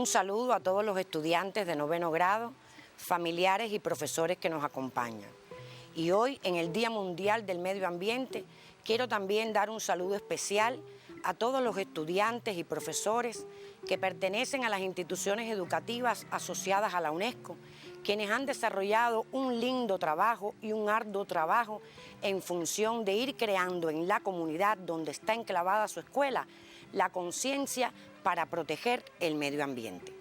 Un saludo a todos los estudiantes de 9º grado, familiares y profesores que nos acompañan. Y hoy, en el Día Mundial del Medio Ambiente, quiero también dar un saludo especial a todos los estudiantes y profesores que pertenecen a las instituciones educativas asociadas a la UNESCO, quienes han desarrollado un lindo trabajo y un arduo trabajo en función de ir creando en la comunidad donde está enclavada su escuela la conciencia para proteger el medio ambiente.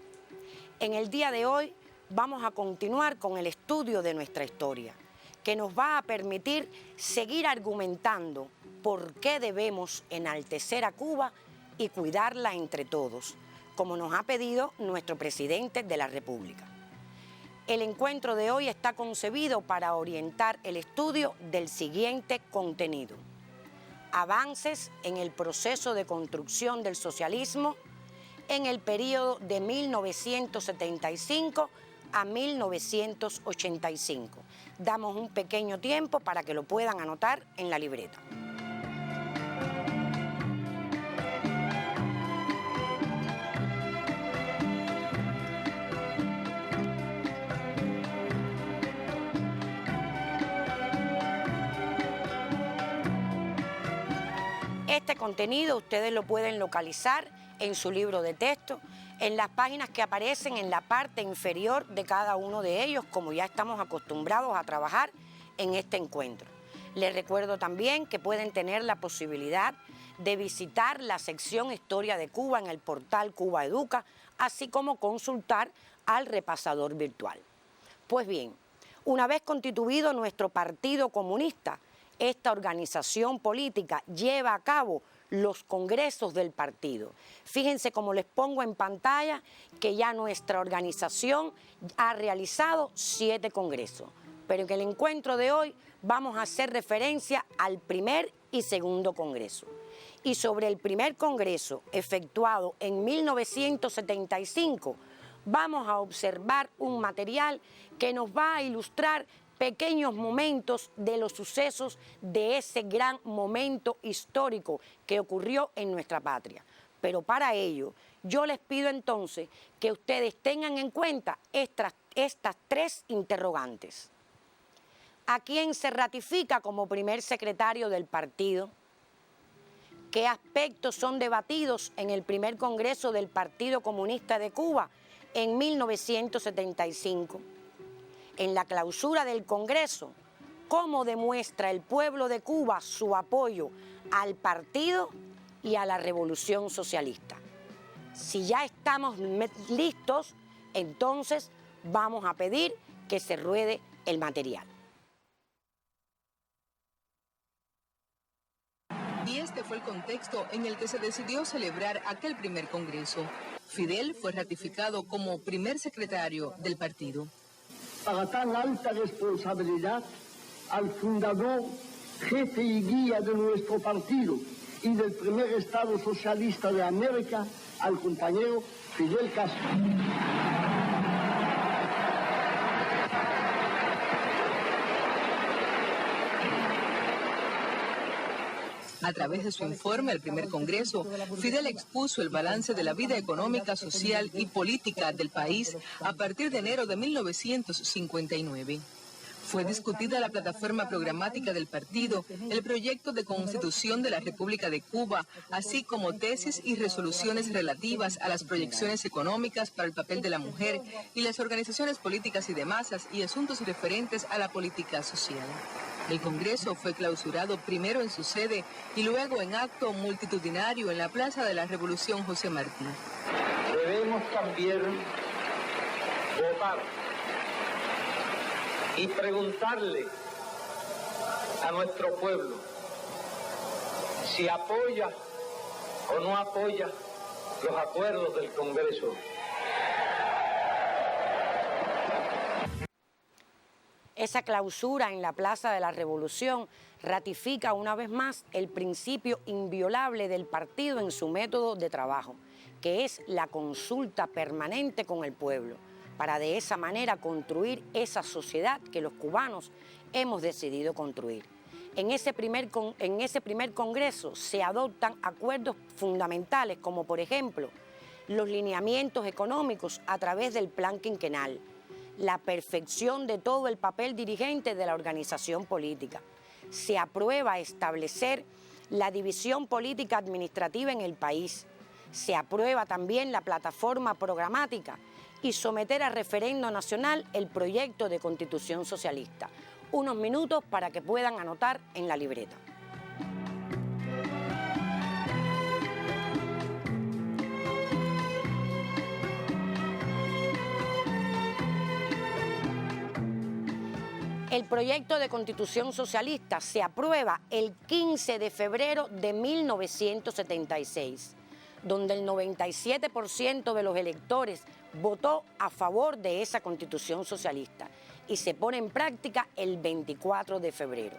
En el día de hoy vamos a continuar con el estudio de nuestra historia, que nos va a permitir seguir argumentando por qué debemos enaltecer a Cuba y cuidarla entre todos, como nos ha pedido nuestro presidente de la República. El encuentro de hoy está concebido para orientar el estudio del siguiente contenido: avances en el proceso de construcción del socialismo en el periodo de 1975 a 1985. Damos un pequeño tiempo para que lo puedan anotar en la libreta. Este contenido ustedes lo pueden localizar en su libro de texto, en las páginas que aparecen en la parte inferior de cada uno de ellos, como ya estamos acostumbrados a trabajar en este encuentro. Les recuerdo también que pueden tener la posibilidad de visitar la sección Historia de Cuba en el portal Cuba Educa, así como consultar al repasador virtual. Pues bien, una vez constituido nuestro Partido Comunista, esta organización política lleva a cabo los congresos del partido. Fíjense cómo les pongo en pantalla que ya nuestra organización ha realizado 7 congresos, pero en el encuentro de hoy vamos a hacer referencia al primer y segundo congreso. Y sobre el primer congreso, efectuado en 1975, vamos a observar un material que nos va a ilustrar pequeños momentos de los sucesos de ese gran momento histórico que ocurrió en nuestra patria. Pero para ello, yo les pido entonces que ustedes tengan en cuenta estas 3 interrogantes. ¿A quién se ratifica como primer secretario del partido? ¿Qué aspectos son debatidos en el primer Congreso del Partido Comunista de Cuba en 1975? En la clausura del Congreso, ¿cómo demuestra el pueblo de Cuba su apoyo al partido y a la revolución socialista? Si ya estamos listos, entonces vamos a pedir que se ruede el material. Y este fue el contexto en el que se decidió celebrar aquel primer congreso. Fidel fue ratificado como primer secretario del partido. Para tan alta responsabilidad, al fundador, jefe y guía de nuestro partido y del primer Estado socialista de América, al compañero Fidel Castro. A través de su informe al primer Congreso, Fidel expuso el balance de la vida económica, social y política del país a partir de enero de 1959. Fue discutida la plataforma programática del partido, el proyecto de constitución de la República de Cuba, así como tesis y resoluciones relativas a las proyecciones económicas para el papel de la mujer y las organizaciones políticas y de masas y asuntos referentes a la política social. El Congreso fue clausurado primero en su sede y luego en acto multitudinario en la Plaza de la Revolución José Martí. Debemos también votar y preguntarle a nuestro pueblo si apoya o no apoya los acuerdos del Congreso. Esa clausura en la Plaza de la Revolución ratifica una vez más el principio inviolable del partido en su método de trabajo, que es la consulta permanente con el pueblo, para de esa manera construir esa sociedad que los cubanos hemos decidido construir. En ese primer congreso se adoptan acuerdos fundamentales, como por ejemplo los lineamientos económicos a través del plan quinquenal, la perfección de todo el papel dirigente de la organización política. Se aprueba establecer la división política administrativa en el país. Se aprueba también la plataforma programática y someter a referendo nacional el proyecto de Constitución Socialista. Unos minutos para que puedan anotar en la libreta. El proyecto de Constitución Socialista se aprueba el 15 de febrero de 1976, donde el 97% de los electores votó a favor de esa Constitución Socialista y se pone en práctica el 24 de febrero.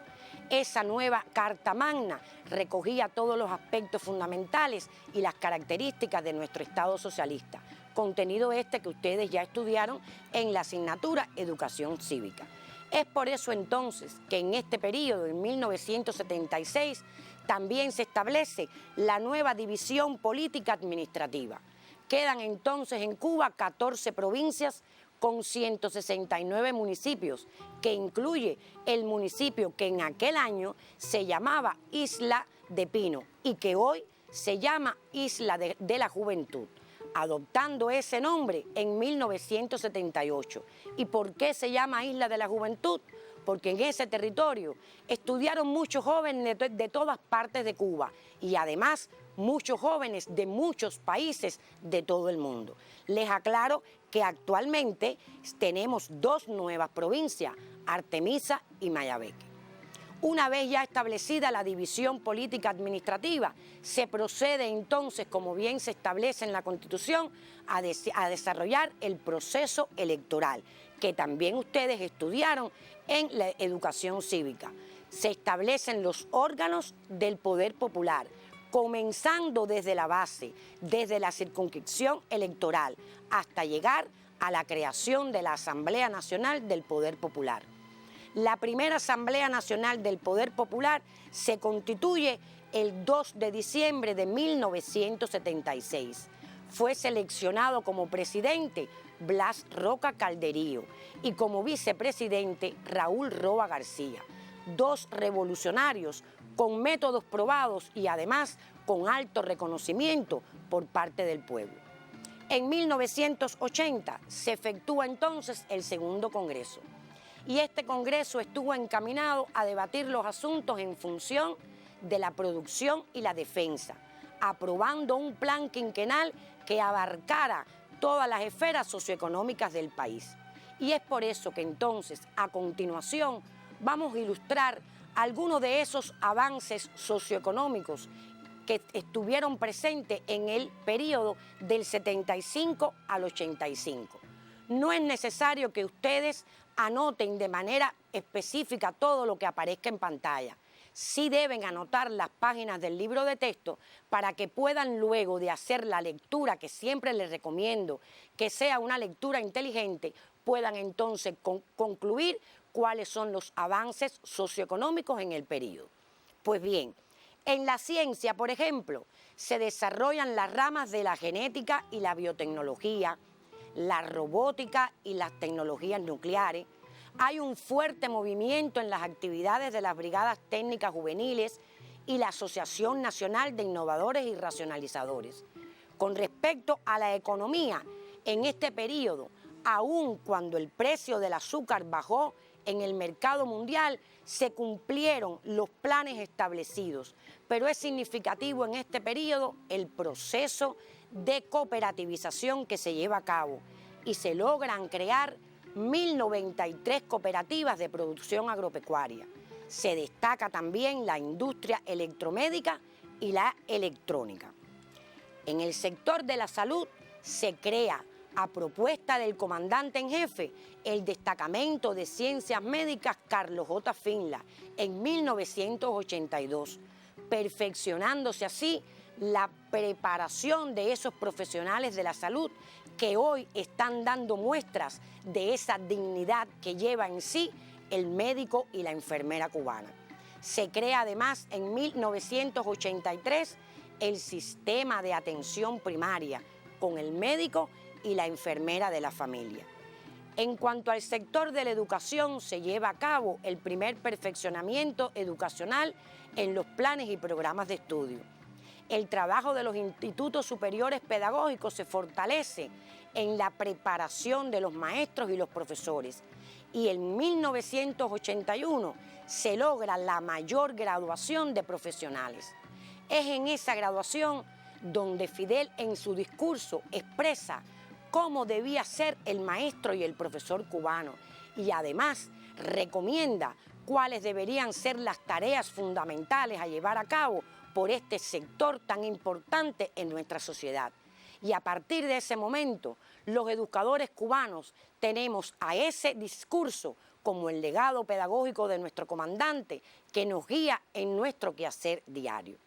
Esa nueva Carta Magna recogía todos los aspectos fundamentales y las características de nuestro Estado socialista, contenido este que ustedes ya estudiaron en la asignatura Educación Cívica. Es por eso entonces que en este periodo, en 1976, también se establece la nueva división política administrativa. Quedan entonces en Cuba 14 provincias con 169 municipios, que incluye el municipio que en aquel año se llamaba Isla de Pino y que hoy se llama Isla de la Juventud, adoptando ese nombre en 1978. ¿Y por qué se llama Isla de la Juventud? Porque en ese territorio estudiaron muchos jóvenes de todas partes de Cuba y además muchos jóvenes de muchos países de todo el mundo. Les aclaro que actualmente tenemos dos nuevas provincias, Artemisa y Mayabeque. Una vez ya establecida la división política administrativa, se procede entonces, como bien se establece en la Constitución, a desarrollar el proceso electoral, que también ustedes estudiaron en la educación cívica. Se establecen los órganos del poder popular, comenzando desde la base, desde la circunscripción electoral, hasta llegar a la creación de la Asamblea Nacional del Poder Popular. La primera Asamblea Nacional del Poder Popular se constituye el 2 de diciembre de 1976. Fue seleccionado como presidente Blas Roca Calderío y como vicepresidente Raúl Roa García, dos revolucionarios con métodos probados y además con alto reconocimiento por parte del pueblo. En 1980 se efectúa entonces el segundo Congreso. Y este Congreso estuvo encaminado a debatir los asuntos en función de la producción y la defensa, aprobando un plan quinquenal que abarcara todas las esferas socioeconómicas del país. Y es por eso que entonces, a continuación, vamos a ilustrar algunos de esos avances socioeconómicos que estuvieron presentes en el periodo del 75 al 85. No es necesario que ustedes anoten de manera específica todo lo que aparezca en pantalla. Sí deben anotar las páginas del libro de texto para que puedan luego de hacer la lectura, que siempre les recomiendo que sea una lectura inteligente, puedan entonces concluir cuáles son los avances socioeconómicos en el periodo. Pues bien, en la ciencia, por ejemplo, se desarrollan las ramas de la genética y la biotecnología, la robótica y las tecnologías nucleares. Hay un fuerte movimiento en las actividades de las brigadas técnicas juveniles y la Asociación Nacional de Innovadores y Racionalizadores. Con respecto a la economía, en este periodo, aun cuando el precio del azúcar bajó en el mercado mundial, se cumplieron los planes establecidos, pero es significativo en este periodo el proceso de cooperativización que se lleva a cabo y se logran crear 1093 cooperativas de producción agropecuaria. Se destaca también la industria electromédica y la electrónica. En el sector de la salud se crea, a propuesta del comandante en jefe, el Destacamento de Ciencias Médicas Carlos J. Finla en 1982, perfeccionándose así la preparación de esos profesionales de la salud que hoy están dando muestras de esa dignidad que lleva en sí el médico y la enfermera cubana. Se crea además en 1983 el Sistema de Atención Primaria, con el médico y la enfermera de la familia. En cuanto al sector de la educación, se lleva a cabo el primer perfeccionamiento educacional en los planes y programas de estudio. El trabajo de los institutos superiores pedagógicos se fortalece en la preparación de los maestros y los profesores. Y en 1981 se logra la mayor graduación de profesionales. Es en esa graduación donde Fidel en su discurso expresa cómo debía ser el maestro y el profesor cubano y además recomienda cuáles deberían ser las tareas fundamentales a llevar a cabo por este sector tan importante en nuestra sociedad. Y a partir de ese momento, los educadores cubanos tenemos a ese discurso como el legado pedagógico de nuestro comandante que nos guía en nuestro quehacer diario.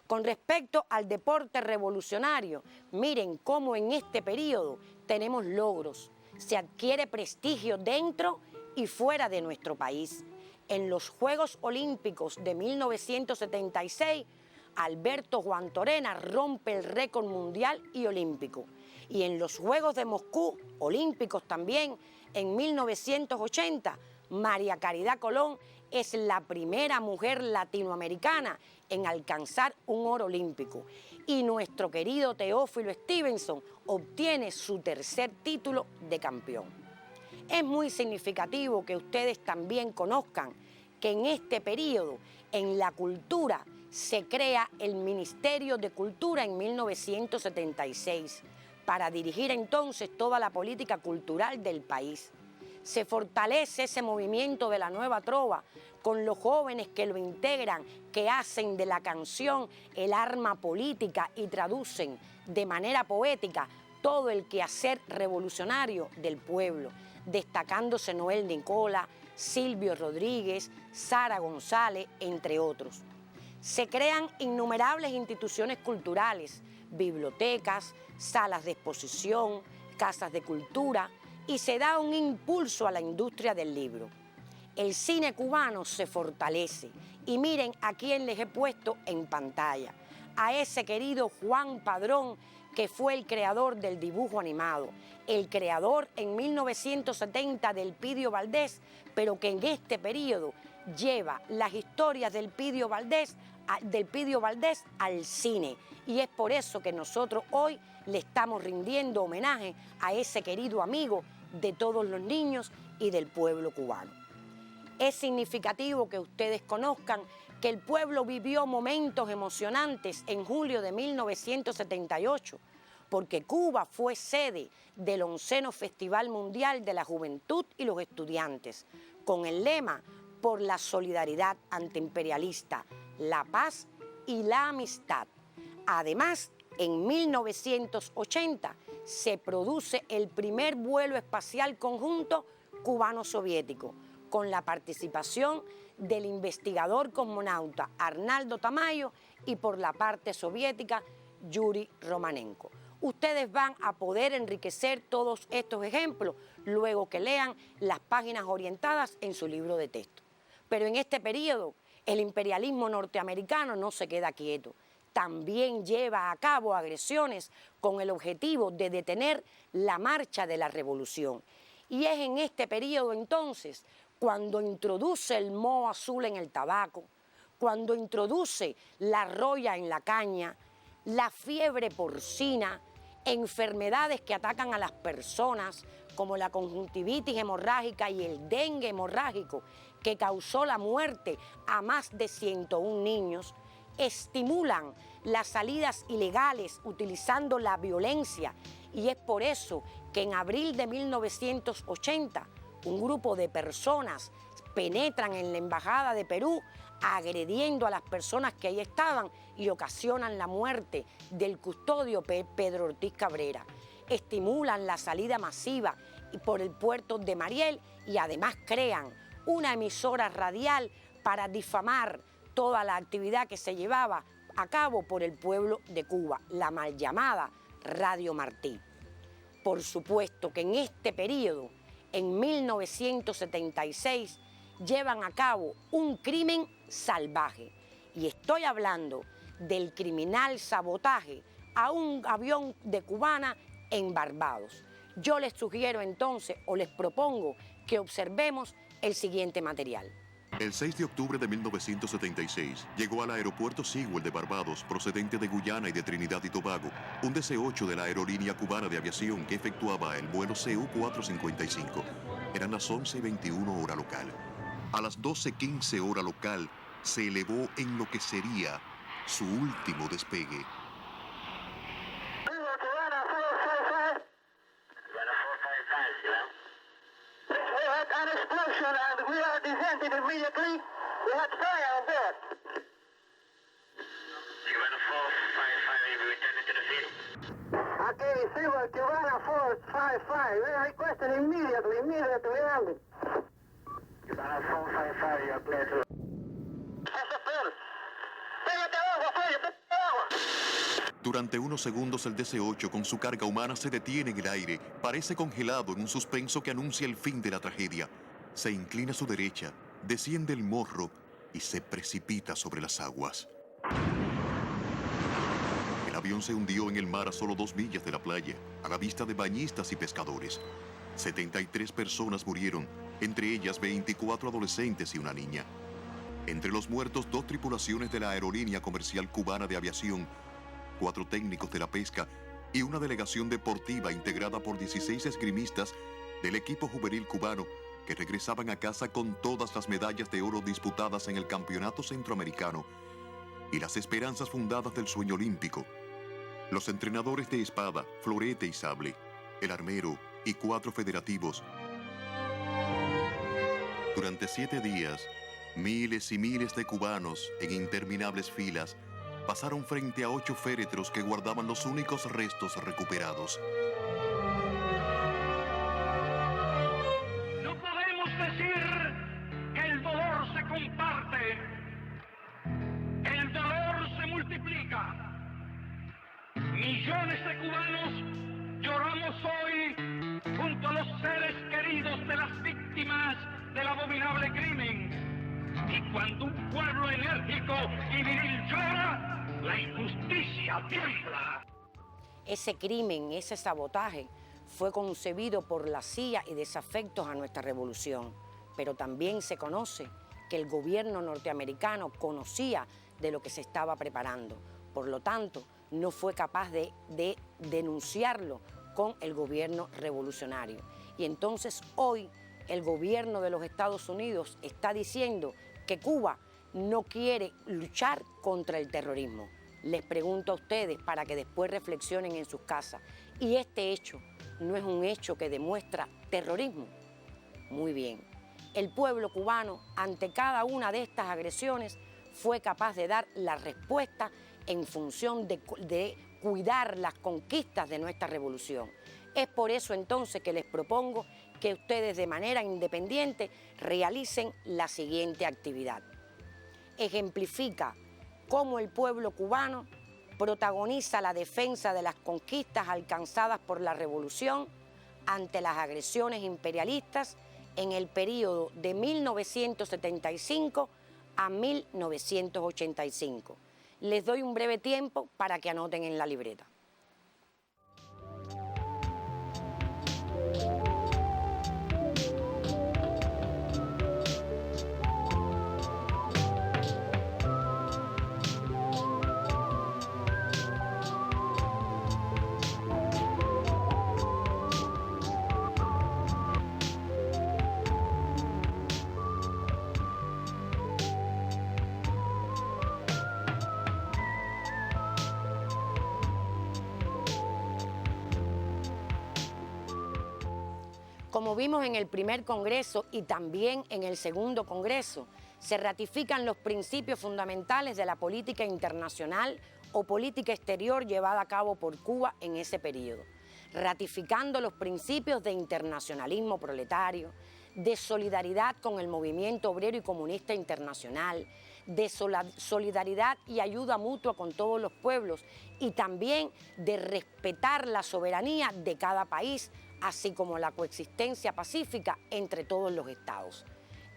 Con respecto al deporte revolucionario, miren cómo en este periodo tenemos logros. Se adquiere prestigio dentro y fuera de nuestro país. En los Juegos Olímpicos de 1976, Alberto Juan Torena rompe el récord mundial y olímpico. Y en los Juegos de Moscú, olímpicos también, en 1980, María Caridad Colón es la primera mujer latinoamericana en alcanzar un oro olímpico. Y nuestro querido Teófilo Stevenson obtiene su tercer título de campeón. Es muy significativo que ustedes también conozcan que en este periodo, en la cultura, se crea el Ministerio de Cultura en 1976 para dirigir entonces toda la política cultural del país. Se fortalece ese movimiento de la nueva trova con los jóvenes que lo integran, que hacen de la canción el arma política y traducen de manera poética todo el quehacer revolucionario del pueblo, destacándose Noel Nicola, Silvio Rodríguez, Sara González, entre otros. Se crean innumerables instituciones culturales, bibliotecas, salas de exposición, casas de cultura, y se da un impulso a la industria del libro. El cine cubano se fortalece y miren a quién les he puesto en pantalla, a ese querido Juan Padrón, que fue el creador del dibujo animado, el creador en 1970 del Pidio Valdés, pero que en este periodo lleva las historias del Pidio Valdés al cine. Y es por eso que nosotros hoy le estamos rindiendo homenaje a ese querido amigo de todos los niños y del pueblo cubano. Es significativo que ustedes conozcan que el pueblo vivió momentos emocionantes en julio de 1978, porque Cuba fue sede del 11º Festival Mundial de la Juventud y los Estudiantes, con el lema por la solidaridad antiimperialista, la paz y la amistad. Además, en 1980 se produce el primer vuelo espacial conjunto cubano-soviético, con la participación del investigador cosmonauta Arnaldo Tamayo y por la parte soviética Yuri Romanenko. Ustedes van a poder enriquecer todos estos ejemplos luego que lean las páginas orientadas en su libro de texto. Pero en este periodo, el imperialismo norteamericano no se queda quieto. También lleva a cabo agresiones con el objetivo de detener la marcha de la revolución. Y es en este periodo entonces cuando introduce el moho azul en el tabaco, cuando introduce la roya en la caña, la fiebre porcina, enfermedades que atacan a las personas como la conjuntivitis hemorrágica y el dengue hemorrágico, que causó la muerte a más de 101 niños, estimulan las salidas ilegales utilizando la violencia, y es por eso que en abril de 1980 un grupo de personas penetran en la Embajada de Perú agrediendo a las personas que ahí estaban y ocasionan la muerte del custodio Pedro Ortiz Cabrera. Estimulan la salida masiva por el puerto de Mariel y además crean una emisora radial para difamar toda la actividad que se llevaba a cabo por el pueblo de Cuba, la mal llamada Radio Martí. Por supuesto que en este periodo, en 1976, llevan a cabo un crimen salvaje. Y estoy hablando del criminal sabotaje a un avión de Cubana en Barbados. Yo les sugiero entonces, o les propongo, que observemos el siguiente material. El 6 de octubre de 1976 llegó al aeropuerto Sewell de Barbados, procedente de Guyana y de Trinidad y Tobago, un DC-8 de la aerolínea cubana de aviación que efectuaba el vuelo CU-455. Eran las 11:21 hora local. A las 12:15 hora local se elevó en lo que sería su último despegue. An explosion and we are descending immediately. We had fire on board. Cubana 455, we returning to the field. Okay, Silver, Cubana 455, we are requesting immediately landing. Cubana 455, you are clear to... Pégate agua, pégate agua. Durante unos segundos el DC-8 con su carga humana se detiene en el aire, parece congelado en un suspenso que anuncia el fin de la tragedia. Se inclina a su derecha, desciende el morro y se precipita sobre las aguas. El avión se hundió en el mar a solo 2 millas de la playa, a la vista de bañistas y pescadores. 73 personas murieron, entre ellas 24 adolescentes y una niña. Entre los muertos, 2 tripulaciones de la aerolínea comercial cubana de aviación, 4 técnicos de la pesca y una delegación deportiva integrada por 16 esgrimistas del equipo juvenil cubano que regresaban a casa con todas las medallas de oro disputadas en el Campeonato Centroamericano y las esperanzas fundadas del sueño olímpico. Los entrenadores de espada, florete y sable, el armero y 4 federativos. Durante 7 días, miles y miles de cubanos en interminables filas pasaron frente a 8 féretros que guardaban los únicos restos recuperados. No podemos decir que el dolor se comparte. El dolor se multiplica. Millones de cubanos lloramos hoy junto a los seres queridos de las víctimas del abominable crimen. Y cuando un pueblo enérgico y viril llora, la injusticia tiembla. Ese crimen, ese sabotaje, fue concebido por la CIA y desafectos a nuestra revolución. Pero también se conoce que el gobierno norteamericano conocía de lo que se estaba preparando. Por lo tanto, no fue capaz de denunciarlo con el gobierno revolucionario. Y entonces hoy el gobierno de los Estados Unidos está diciendo que Cuba no quiere luchar contra el terrorismo. Les pregunto a ustedes para que después reflexionen en sus casas. ¿Y este hecho no es un hecho que demuestra terrorismo? Muy bien. El pueblo cubano, ante cada una de estas agresiones, fue capaz de dar la respuesta en función de cuidar las conquistas de nuestra revolución. Es por eso entonces que les propongo que ustedes de manera independiente realicen la siguiente actividad. Ejemplifica cómo el pueblo cubano protagoniza la defensa de las conquistas alcanzadas por la revolución ante las agresiones imperialistas en el período de 1975 a 1985. Les doy un breve tiempo para que anoten en la libreta. Como vimos en el primer Congreso y también en el segundo Congreso, se ratifican los principios fundamentales de la política internacional o política exterior llevada a cabo por Cuba en ese periodo, ratificando los principios de internacionalismo proletario, de solidaridad con el movimiento obrero y comunista internacional, de solidaridad y ayuda mutua con todos los pueblos y también de respetar la soberanía de cada país, así como la coexistencia pacífica entre todos los estados.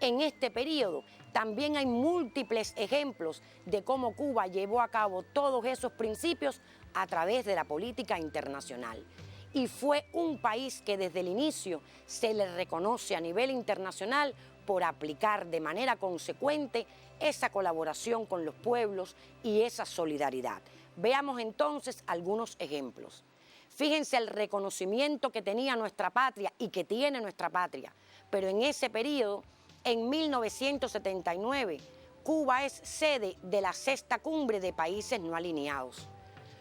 En este periodo también hay múltiples ejemplos de cómo Cuba llevó a cabo todos esos principios a través de la política internacional. Y fue un país que desde el inicio se le reconoce a nivel internacional por aplicar de manera consecuente esa colaboración con los pueblos y esa solidaridad. Veamos entonces algunos ejemplos. Fíjense el reconocimiento que tenía nuestra patria y que tiene nuestra patria, pero en ese periodo, en 1979, Cuba es sede de la 6ª Cumbre de Países No Alineados.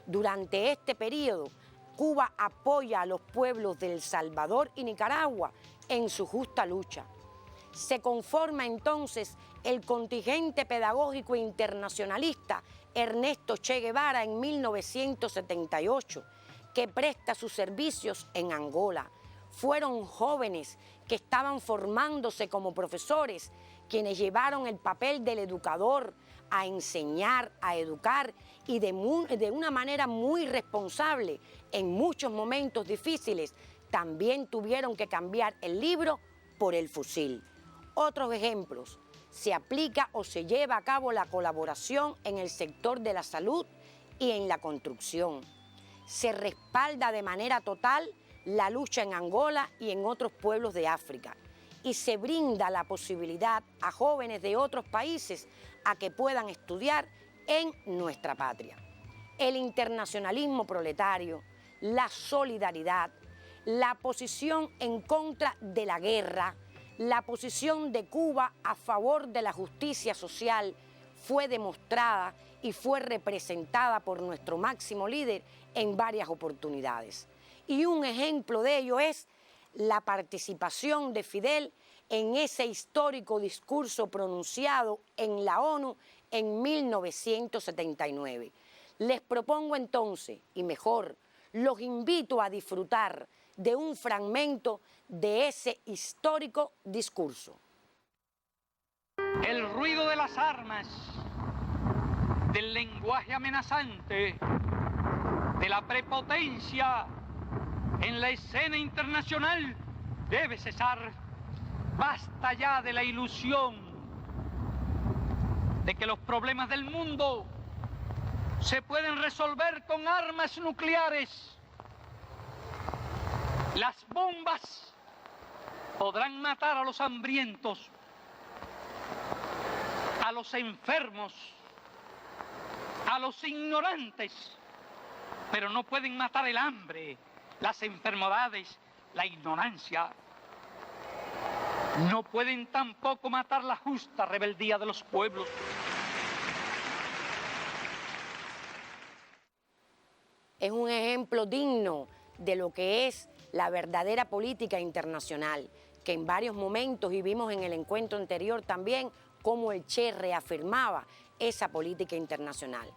Durante este periodo, Cuba apoya a los pueblos de El Salvador y Nicaragua en su justa lucha. Se conforma entonces el contingente pedagógico internacionalista Ernesto Che Guevara en 1978, que presta sus servicios en Angola. Fueron jóvenes que estaban formándose como profesores, quienes llevaron el papel del educador a enseñar, a educar y de una manera muy responsable en muchos momentos difíciles. También tuvieron que cambiar el libro por el fusil. Otros ejemplos: se aplica o se lleva a cabo la colaboración en el sector de la salud y en la construcción. Se respalda de manera total la lucha en Angola y en otros pueblos de África, y se brinda la posibilidad a jóvenes de otros países a que puedan estudiar en nuestra patria. El internacionalismo proletario, la solidaridad, la posición en contra de la guerra, la posición de Cuba a favor de la justicia social fue demostrada y fue representada por nuestro máximo líder en varias oportunidades. Y un ejemplo de ello es la participación de Fidel en ese histórico discurso pronunciado en la ONU en 1979. Les propongo entonces, y mejor, los invito a disfrutar de un fragmento de ese histórico discurso. El ruido de las armas, del lenguaje amenazante, de la prepotencia en la escena internacional debe cesar. Basta ya de la ilusión de que los problemas del mundo se pueden resolver con armas nucleares. Las bombas podrán matar a los hambrientos, a los enfermos, a los ignorantes, pero no pueden matar el hambre, las enfermedades, la ignorancia. No pueden tampoco matar la justa rebeldía de los pueblos. Es un ejemplo digno de lo que es la verdadera política internacional, que en varios momentos, y vimos en el encuentro anterior también, cómo el Che reafirmaba esa política internacional.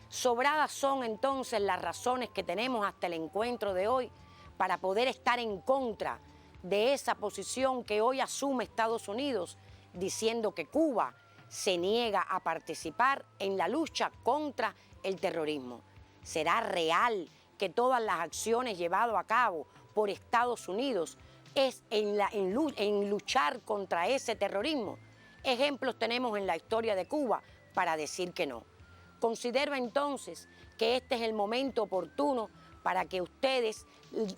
Sobradas son entonces las razones que tenemos hasta el encuentro de hoy para poder estar en contra de esa posición que hoy asume Estados Unidos, diciendo que Cuba se niega a participar en la lucha contra el terrorismo. ¿Será real que todas las acciones llevadas a cabo por Estados Unidos es en luchar contra ese terrorismo? Ejemplos tenemos en la historia de Cuba para decir que no. Considero entonces que este es el momento oportuno para que ustedes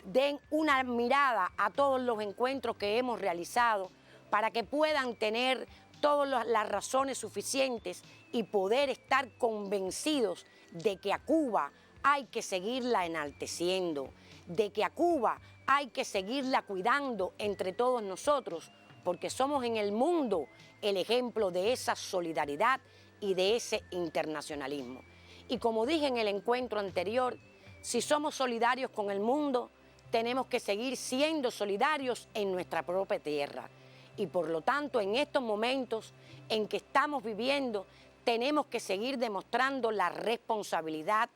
den una mirada a todos los encuentros que hemos realizado, para que puedan tener todas las razones suficientes y poder estar convencidos de que a Cuba hay que seguirla enalteciendo, de que a Cuba hay que seguirla cuidando entre todos nosotros, porque somos en el mundo el ejemplo de esa solidaridad y de ese internacionalismo. Y como dije en el encuentro anterior, si somos solidarios con el mundo, tenemos que seguir siendo solidarios en nuestra propia tierra. Y por lo tanto, en estos momentos en que estamos viviendo, tenemos que seguir demostrando la responsabilidad,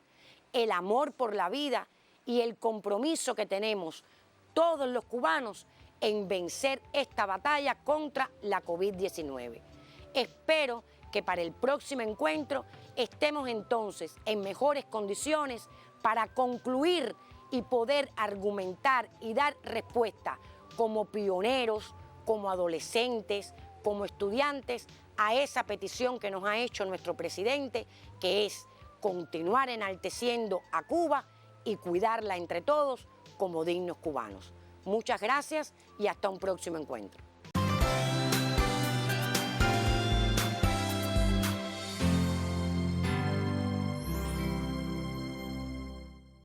el amor por la vida y el compromiso que tenemos todos los cubanos en vencer esta batalla contra la COVID-19. Espero que para el próximo encuentro estemos entonces en mejores condiciones para concluir y poder argumentar y dar respuesta como pioneros, como adolescentes, como estudiantes a esa petición que nos ha hecho nuestro presidente, que es continuar enalteciendo a Cuba y cuidarla entre todos como dignos cubanos. Muchas gracias y hasta un próximo encuentro.